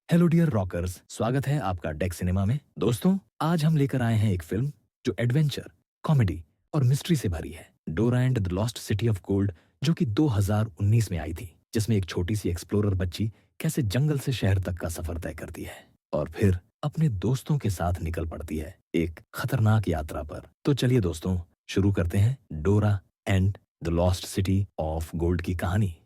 Hello dear rockers, स्वागत है आपका डेक सिनेमा में। दोस्तों, आज हम लेकर आए हैं एक फिल्म जो एडवेंचर, कॉमेडी और मिस्ट्री से भरी है। डोरा and the lost city of gold, जो कि 2019 में आई थी, जिसमें एक छोटी सी एक्सप्लोरर बच्ची कैसे जंगल से शहर तक का सफर तय करती है और फिर अपने दोस्तों के साथ निकल पड़ती है एक खतरनाक यात्रा पर। तो चलिए दोस्तों, शुरू करते हैं डोरा and the lost city of gold की कहानी।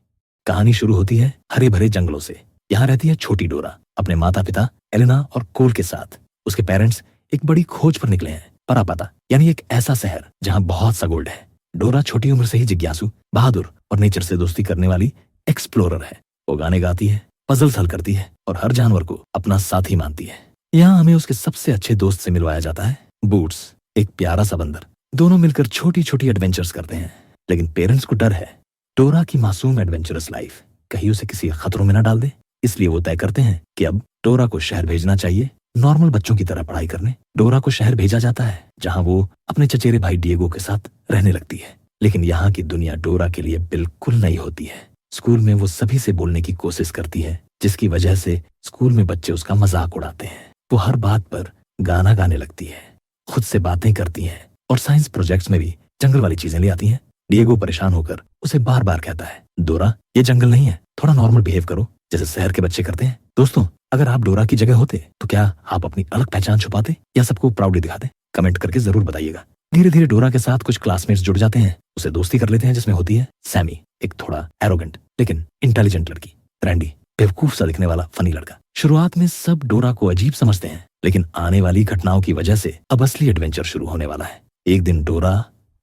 कहानी शुरू होती है हरे भरे जंगलों से। यहाँ रहती है छोटी डोरा अपने माता पिता एलेना और कोल के साथ। उसके पेरेंट्स एक बड़ी खोज पर निकले हैं, परापाता, यानी एक ऐसा शहर जहाँ बहुत सा गोल्ड है। डोरा छोटी उम्र से ही जिज्ञासु, बहादुर और नेचर से दोस्ती करने वाली एक्सप्लोरर है। वो गाने गाती है, पजल्स हल करती है और हर जानवर को अपना साथी मानती है। यहाँ हमें उसके सबसे अच्छे दोस्त से मिलवाया जाता है, बूट्स, एक प्यारा सा बंदर। दोनों मिलकर छोटी छोटी एडवेंचर्स करते हैं, लेकिन पेरेंट्स को डर है डोरा की मासूम एडवेंचरस लाइफ कहीं उसे किसी खतरों में न डाल दे। इसलिए वो तय करते हैं कि अब डोरा को शहर भेजना चाहिए, नॉर्मल बच्चों की तरह पढ़ाई करने। डोरा को शहर भेजा जाता है, जहां वो अपने चचेरे भाई डिएगो के साथ रहने लगती है। लेकिन यहाँ की दुनिया डोरा के लिए बिल्कुल नई होती है। स्कूल में वो सभी से बोलने की कोशिश करती है, जिसकी वजह से स्कूल में बच्चे उसका मजाक उड़ाते हैं। वो हर बात पर गाना गाने लगती है, खुद से बातें करती है और साइंस प्रोजेक्ट्स में भी जंगल वाली चीजें ले आती हैं। डिएगो परेशान होकर उसे बार बार कहता है, डोरा, ये जंगल नहीं है, थोड़ा नॉर्मल बिहेव करो जैसे शहर के बच्चे करते हैं। दोस्तों, अगर आप डोरा की जगह होते तो क्या आप अपनी अलग पहचान छुपाते या सबको प्राउडली दिखाते? कमेंट करके जरूर बताइएगा। धीरे धीरे डोरा के साथ कुछ क्लासमेट्स जुड़ जाते हैं, उसे दोस्ती कर लेते हैं, जिसमें होती है सैमी, एक थोड़ा एरोगेंट लेकिन इंटेलिजेंट लड़की। रैंडी, बेवकूफ सा दिखने वाला फनी लड़का। शुरुआत में सब डोरा को अजीब समझते हैं, लेकिन आने वाली घटनाओं की वजह से अब असली एडवेंचर शुरू होने वाला है। एक दिन डोरा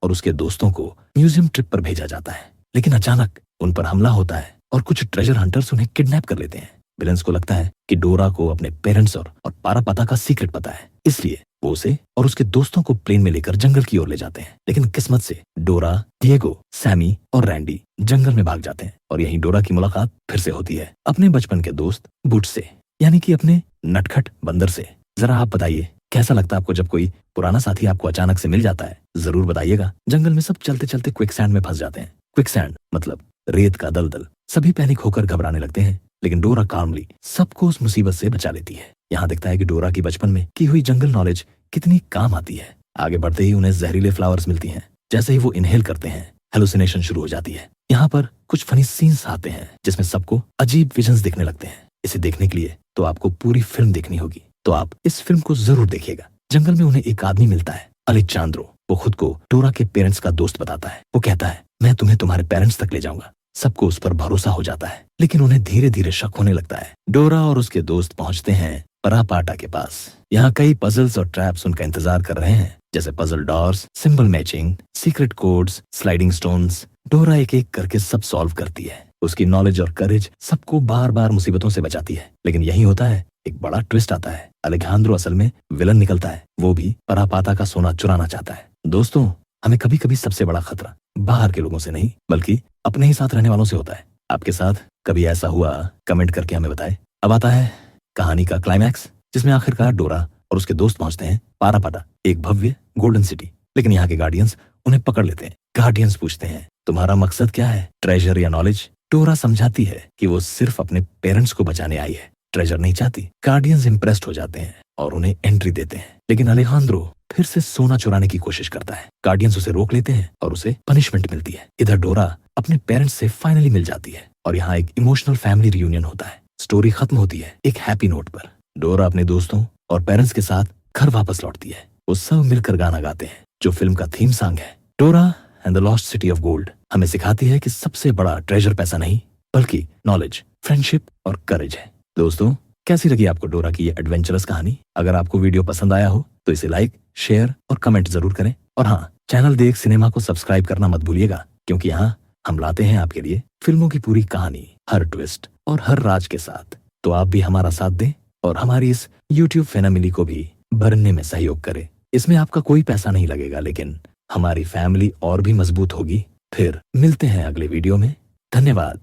और उसके दोस्तों को म्यूजियम ट्रिप पर भेजा जाता है, लेकिन अचानक उन पर हमला होता है और कुछ ट्रेजर हंटर्स उन्हें किडनैप कर लेते हैं। विलेंस को लगता है कि डोरा को अपने पेरेंट्स और पारापाता का सीक्रेट पता है, इसलिए वो उसे और उसके दोस्तों को प्लेन में लेकर जंगल की ओर ले जाते हैं। लेकिन किस्मत से डोरा, डिएगो, सैमी और रैंडी जंगल में भाग जाते हैं और यहीं डोरा की मुलाकात फिर से होती है अपने बचपन के दोस्त बूट से, यानी कि अपने नटखट बंदर से। जरा आप बताइए, कैसा लगता है आपको जब कोई पुराना साथी आपको अचानक से मिल जाता है? जरूर बताइएगा। जंगल में सब चलते चलते क्विकसैंड में फंस जाते हैं। क्विकसैंड मतलब रेत का दलदल। सभी पैनिक होकर घबराने लगते हैं, लेकिन डोरा कामली सबको उस मुसीबत से बचा लेती है। यहाँ दिखता है कि डोरा की बचपन में की हुई जंगल नॉलेज कितनी काम आती है। आगे बढ़ते ही उन्हें जहरीले फ्लावर्स मिलती हैं। जैसे ही वो इनहेल करते हैं, हेलुसिनेशन शुरू हो जाती है। यहाँ पर कुछ फनी सीन्स आते हैं, जिसमें सबको अजीब विजन्स दिखने लगते हैं। इसे देखने के लिए तो आपको पूरी फिल्म देखनी होगी, तो आप इस फिल्म को जरूर देखिएगा। जंगल में उन्हें एक आदमी मिलता है, अलेक्जांद्रो। वो खुद को डोरा के पेरेंट्स का दोस्त बताता है। वो कहता है, मैं तुम्हें तुम्हारे पेरेंट्स तक ले जाऊंगा। सबको उस पर भरोसा हो जाता है, लेकिन उन्हें धीरे धीरे शक होने लगता है। डोरा और उसके दोस्त पहुंचते हैं परापाटा के पास। यहाँ कई पजल्स और ट्रैप्स उनका इंतजार कर रहे हैं, जैसे puzzle doors, symbol matching, secret codes, sliding stones. Dora एक एक करके सब सॉल्व करती है। उसकी नॉलेज और करेज सबको बार बार मुसीबतों से बचाती है। लेकिन यही होता है, एक बड़ा ट्विस्ट आता है। अलेक्जांद्रो असल में विलन निकलता है। वो भी परापाता का सोना चुराना चाहता है। दोस्तों, हमें कभी कभी सबसे बड़ा खतरा बाहर के लोगों से नहीं, बल्कि अपने ही साथ रहने वालों से होता है। आपके साथ कभी ऐसा हुआ? कमेंट करके हमें बताएं। अब आता है कहानी का क्लाइमैक्स, जिसमें आखिरकार डोरा और उसके दोस्त पहुंचते हैं पारापाटा, एक भव्य गोल्डन सिटी। लेकिन यहाँ के गार्डियंस उन्हें पकड़ लेते हैं। गार्डियंस पूछते हैं, तुम्हारा मकसद क्या है, ट्रेजर या नॉलेज? डोरा समझाती है कि वो सिर्फ अपने पेरेंट्स को बचाने आई है, ट्रेजर नहीं चाहती। गार्डियंस इम्प्रेस्ड हो जाते हैं और उन्हें एंट्री देते हैं। लेकिन अलेजांद्रो फिर से सोना चुराने की कोशिश करता है। गार्डियंस उसे रोक लेते हैं और उसे पनिशमेंट मिलती है। इधर डोरा अपने पेरेंट्स से फाइनली मिल जाती है और यहाँ एक इमोशनल फैमिली रियूनियन होता है। स्टोरी खत्म होती है एक हैप्पी नोट पर। डोरा अपने दोस्तों और पेरेंट्स के साथ घर वापस लौटती है। वो सब मिलकर गाना गाते हैं, जो फिल्म का थीम सॉन्ग है। डोरा and the lost city of gold हमें सिखाती है कि सबसे बड़ा ट्रेजर पैसा नहीं, बल्कि नॉलेज, फ्रेंडशिप और करेज है। दोस्तों, कैसी लगी आपको डोरा की ये एडवेंचरस कहानी? अगर आपको वीडियो पसंद आया हो तो इसे लाइक, शेयर और कमेंट जरूर करें। और हाँ, चैनल देख सिनेमा को सब्सक्राइब करना मत भूलिएगा, क्योंकि यहाँ हम लाते हैं आपके लिए फिल्मों की पूरी कहानी, हर ट्विस्ट और हर राज के साथ। तो आप भी हमारा साथ दें और हमारी इस YouTube फैमिली को भी बढ़ने में सहयोग करें। इसमें आपका कोई पैसा नहीं लगेगा, लेकिन हमारी फैमिली और भी मजबूत होगी। फिर मिलते हैं अगले वीडियो में। धन्यवाद।